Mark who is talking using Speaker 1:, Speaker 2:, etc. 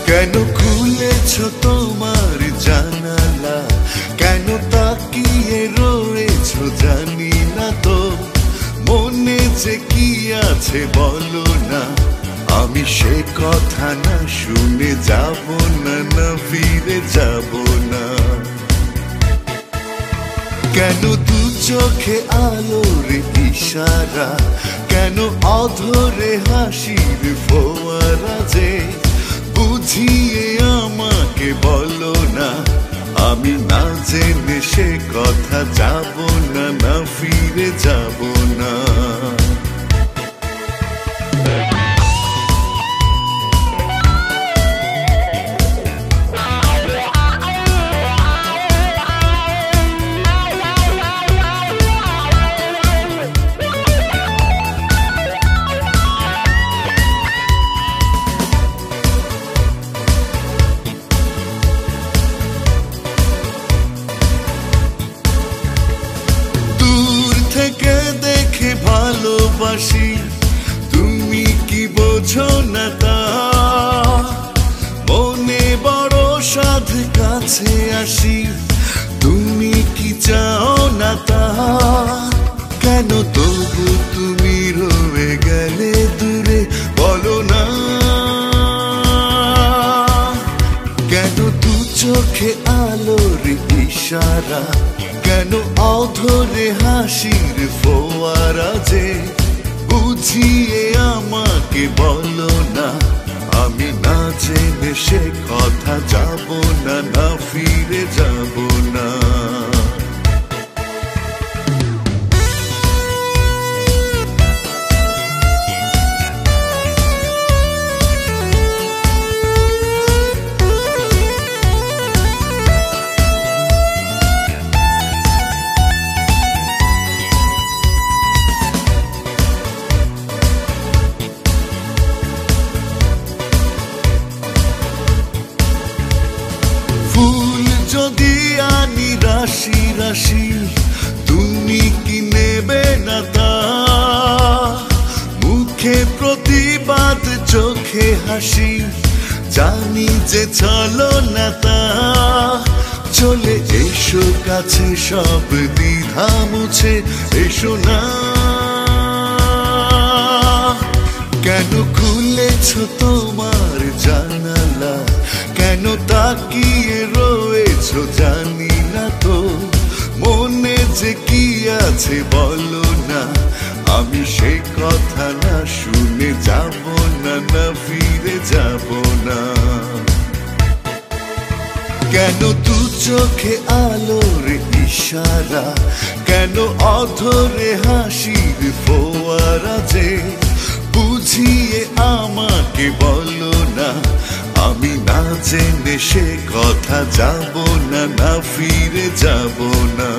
Speaker 1: কেন খুলেছো তোমার জানালা, কেন তাকিয়ে রয়েছো জানি না তো, মনে যে কি আছে বলো না, আমি সে কথা না শুনে যাব না, না ফিরে যাব না। কেন দু চোখে আলোর ইশারা, কেন অধরে হাসির ফোয়ারা যে, বুঝিয়ে আমাকে বলো না, আমি না জেনে সে কথা যাব না, না ফিরে যাব না। ভালোবাসি তুমি কি বোঝো না তা, মনে বড় সাধ কাছে আসি তুমি কি চাও না তা, কেন তবু তুমি রয়ে গেলে দূরে বলো না, কেন দু চোখে আলোর ইশারা, কেন অধরে হাসির ফোয়ারা যে, বুঝিয়ে আমাকে বলো না, আমি না জেনে সে কথা যাব না, না ফিরে যাব না। যদি আনি রাশি রাশি তুমি কি নেবে না তা, মুখে প্রতিবাদ চোখে হাসি জানি যে চলো না তা, চলে এসো কাছে সব দ্বিধা মুছে এসো না, কেন খুলেছো তোমার জানালা, কেন তাকিয়ে রয়েছো জানি না তো, মনে যে কি আছে বলো না, আমি সে কথা না শুনে যাব না, না ফিরে যাব না। কেন দু চোখে আলোর ইশারা, কেন অধরে হাসির ফোয়ারা যে, বুঝিয়ে আমাকে বলো না, আমি না জেনে সে কথা যাব না, না ফিরে যাব না।